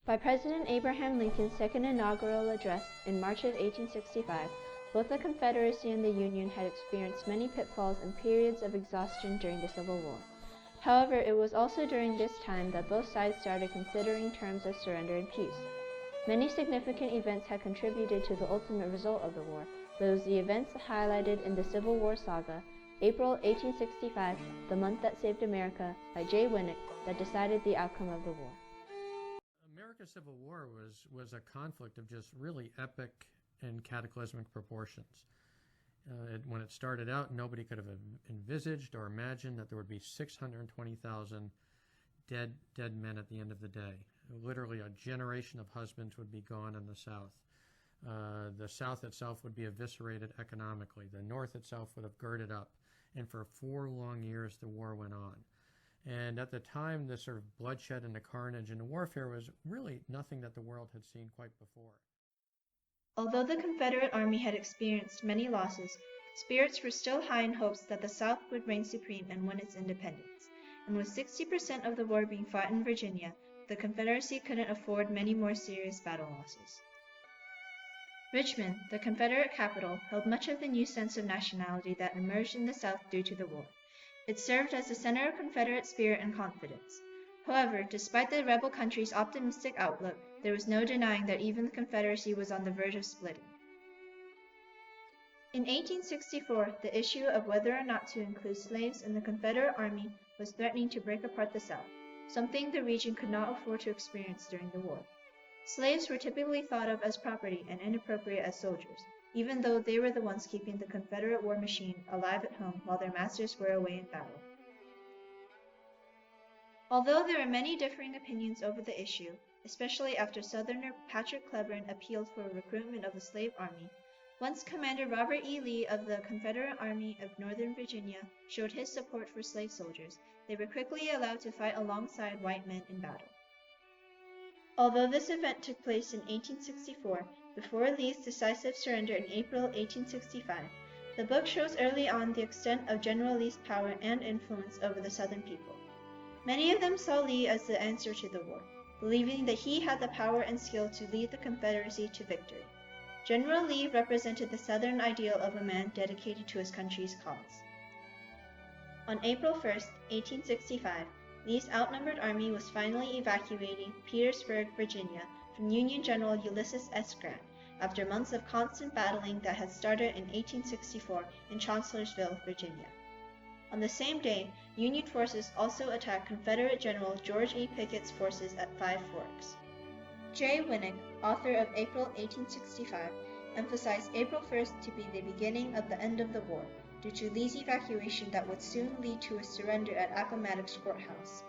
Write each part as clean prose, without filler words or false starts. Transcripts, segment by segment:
By President Abraham Lincoln's second inaugural address in March of 1865, both the Confederacy and the Union had experienced many pitfalls and periods of exhaustion during the Civil War. However, it was also during this time that both sides started considering terms of surrender and peace. Many significant events had contributed to the ultimate result of the war. Those the events highlighted in the Civil War saga, April 1865, The Month That Saved America, by Jay Winnick, that decided the outcome of the war. America's Civil War was a conflict of just really epic and cataclysmic proportions. When it started out, nobody could have envisaged or imagined that there would be 620,000 dead men at the end of the day. Literally a generation of husbands would be gone in the South. The South itself would be eviscerated economically. The North itself would have girded up. And for 4 long years, the war went on. And at the time, the sort of bloodshed and the carnage and the warfare was really nothing that the world had seen quite before. Although the Confederate Army had experienced many losses, spirits were still high in hopes that the South would reign supreme and win its independence. And with 60% of the war being fought in Virginia, the Confederacy couldn't afford many more serious battle losses. Richmond, the Confederate capital, held much of the new sense of nationality that emerged in the South due to the war. It served as the center of Confederate spirit and confidence. However, despite the rebel country's optimistic outlook, there was no denying that even the Confederacy was on the verge of splitting. In 1864, the issue of whether or not to include slaves in the Confederate Army was threatening to break apart the South, something the region could not afford to experience during the war. Slaves were typically thought of as property and inappropriate as soldiers, even though they were the ones keeping the Confederate war machine alive at home while their masters were away in battle. Although there are many differing opinions over the issue, especially after Southerner Patrick Cleburne appealed for a recruitment of the slave army, once Commander Robert E. Lee of the Confederate Army of Northern Virginia showed his support for slave soldiers, they were quickly allowed to fight alongside white men in battle. Although this event took place in 1864, before Lee's decisive surrender in April 1865, the book shows early on the extent of General Lee's power and influence over the Southern people. Many of them saw Lee as the answer to the war, believing that he had the power and skill to lead the Confederacy to victory. General Lee represented the Southern ideal of a man dedicated to his country's cause. On April 1, 1865, Lee's outnumbered army was finally evacuating Petersburg, Virginia, from Union General Ulysses S. Grant, after months of constant battling that had started in 1864 in Chancellorsville, Virginia. On the same day, Union forces also attacked Confederate General George E. Pickett's forces at Five Forks. Jay Winnick, author of April 1865, emphasized April 1st to be the beginning of the end of the war, due to Lee's evacuation that would soon lead to a surrender at Appomattox Courthouse.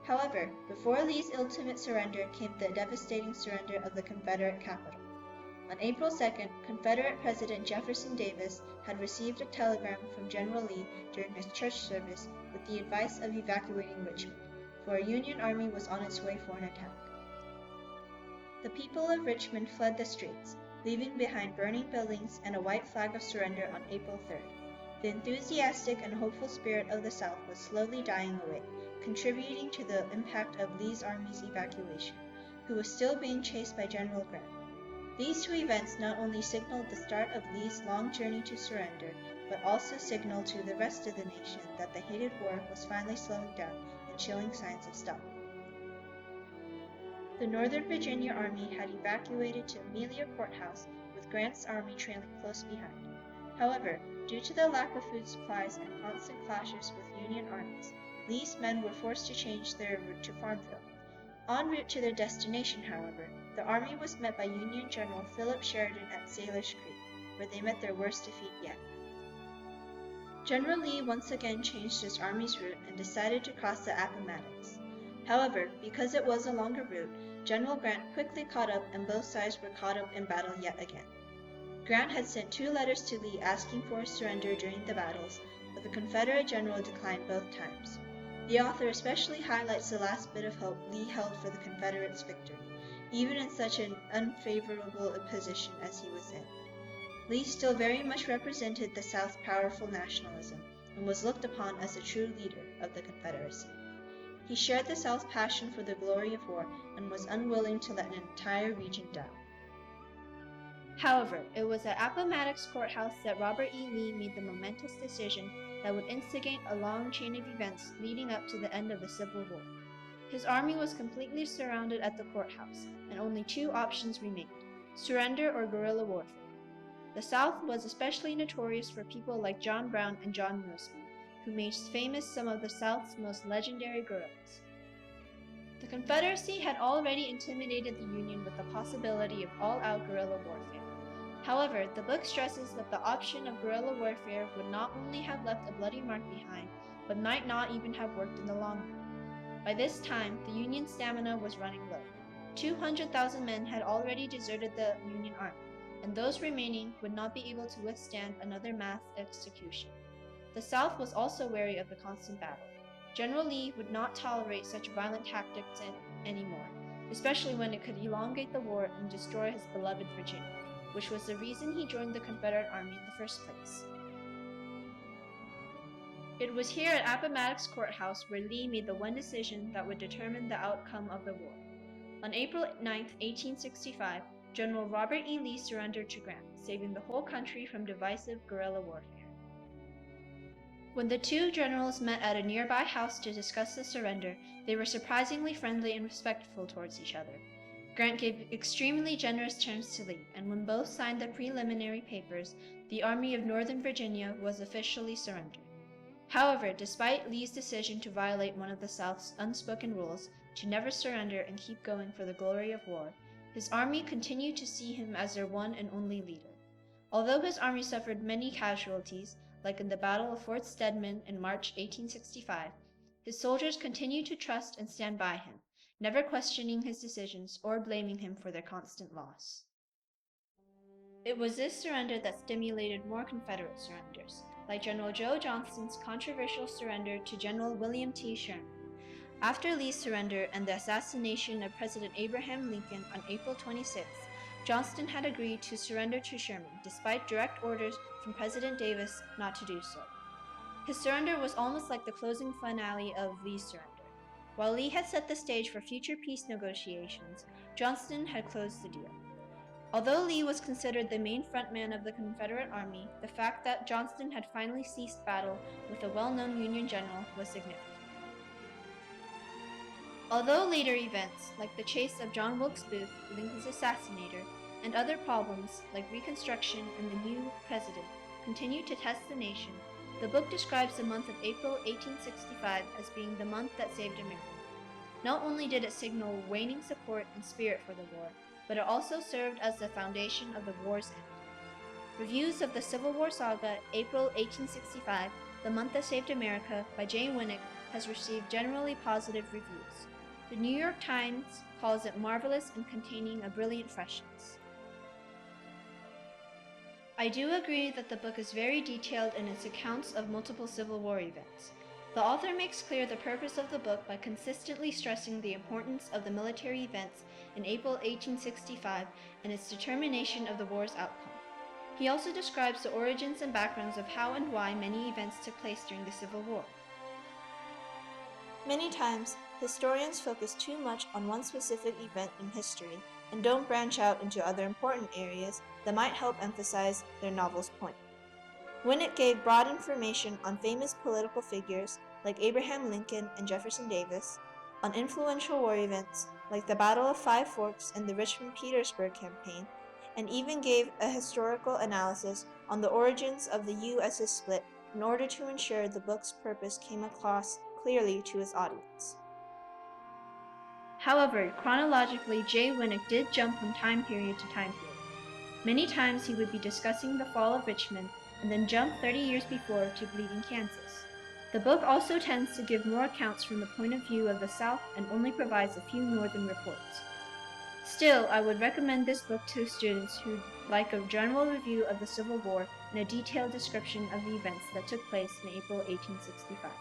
However, before Lee's ultimate surrender came the devastating surrender of the Confederate capital. On April 2nd, Confederate President Jefferson Davis had received a telegram from General Lee during his church service with the advice of evacuating Richmond, for a Union army was on its way for an attack. The people of Richmond fled the streets, leaving behind burning buildings and a white flag of surrender on April 3rd. The enthusiastic and hopeful spirit of the South was slowly dying away, contributing to the impact of Lee's army's evacuation, who was still being chased by General Grant. These two events not only signaled the start of Lee's long journey to surrender, but also signaled to the rest of the nation that the hated war was finally slowing down and showing signs of stopping. The Northern Virginia Army had evacuated to Amelia Courthouse, with Grant's army trailing close behind. However, due to the lack of food supplies and constant clashes with Union armies, Lee's men were forced to change their route to Farmville. En route to their destination, however, the army was met by Union General Philip Sheridan at Salish Creek, where they met their worst defeat yet. General Lee once again changed his army's route and decided to cross the Appomattox. However, because it was a longer route, General Grant quickly caught up and both sides were caught up in battle yet again. Grant had sent 2 letters to Lee asking for a surrender during the battles, but the Confederate general declined both times. The author especially highlights the last bit of hope Lee held for the Confederates' victory, even in such an unfavorable position as he was in. Lee still very much represented the South's powerful nationalism and was looked upon as the true leader of the Confederacy. He shared the South's passion for the glory of war and was unwilling to let an entire region down. However, it was at Appomattox Courthouse that Robert E. Lee made the momentous decision that would instigate a long chain of events leading up to the end of the Civil War. His army was completely surrounded at the courthouse, and only two options remained: surrender or guerrilla warfare. The South was especially notorious for people like John Brown and John Mosby, who made famous some of the South's most legendary guerrillas. The Confederacy had already intimidated the Union with the possibility of all-out guerrilla warfare. However, the book stresses that the option of guerrilla warfare would not only have left a bloody mark behind, but might not even have worked in the long run. By this time, the Union stamina was running low. 200,000 men had already deserted the Union Army, and those remaining would not be able to withstand another mass execution. The South was also wary of the constant battle. General Lee would not tolerate such violent tactics anymore, especially when it could elongate the war and destroy his beloved Virginia, which was the reason he joined the Confederate Army in the first place. It was here at Appomattox Courthouse where Lee made the one decision that would determine the outcome of the war. On April 9, 1865, General Robert E. Lee surrendered to Grant, saving the whole country from divisive guerrilla warfare. When the two generals met at a nearby house to discuss the surrender, they were surprisingly friendly and respectful towards each other. Grant gave extremely generous terms to Lee, and when both signed the preliminary papers, the Army of Northern Virginia was officially surrendered. However, despite Lee's decision to violate one of the South's unspoken rules, to never surrender and keep going for the glory of war, his army continued to see him as their one and only leader. Although his army suffered many casualties, like in the Battle of Fort Stedman in March 1865, his soldiers continued to trust and stand by him, never questioning his decisions or blaming him for their constant loss. It was this surrender that stimulated more Confederate surrenders, like General Joe Johnston's controversial surrender to General William T. Sherman. After Lee's surrender and the assassination of President Abraham Lincoln on April 26, Johnston had agreed to surrender to Sherman, despite direct orders from President Davis not to do so. His surrender was almost like the closing finale of Lee's surrender. While Lee had set the stage for future peace negotiations, Johnston had closed the deal. Although Lee was considered the main frontman of the Confederate Army, the fact that Johnston had finally ceased battle with a well-known Union general was significant. Although later events, like the chase of John Wilkes Booth, Lincoln's assassinator, and other problems like Reconstruction and the new president continued to test the nation, the book describes the month of April 1865 as being the month that saved America. Not only did it signal waning support and spirit for the war, but it also served as the foundation of the war's end. Reviews of the Civil War saga, April 1865, The Month That Saved America, by Jay Winnick, has received generally positive reviews. The New York Times calls it marvelous and containing a brilliant freshness. I do agree that the book is very detailed in its accounts of multiple Civil War events. The author makes clear the purpose of the book by consistently stressing the importance of the military events in April 1865 and its determination of the war's outcome. He also describes the origins and backgrounds of how and why many events took place during the Civil War. Many times, historians focus too much on one specific event in history and don't branch out into other important areas that might help emphasize their novel's point. Winnick gave broad information on famous political figures like Abraham Lincoln and Jefferson Davis, on influential war events like the Battle of Five Forks and the Richmond-Petersburg Campaign, and even gave a historical analysis on the origins of the U.S.'s split in order to ensure the book's purpose came across clearly to his audience. However, chronologically, Jay Winnick did jump from time period to time period. Many times he would be discussing the fall of Richmond and then jump 30 years before to Bleeding Kansas. The book also tends to give more accounts from the point of view of the South and only provides a few northern reports. Still, I would recommend this book to students who'd like a general review of the Civil War and a detailed description of the events that took place in April 1865.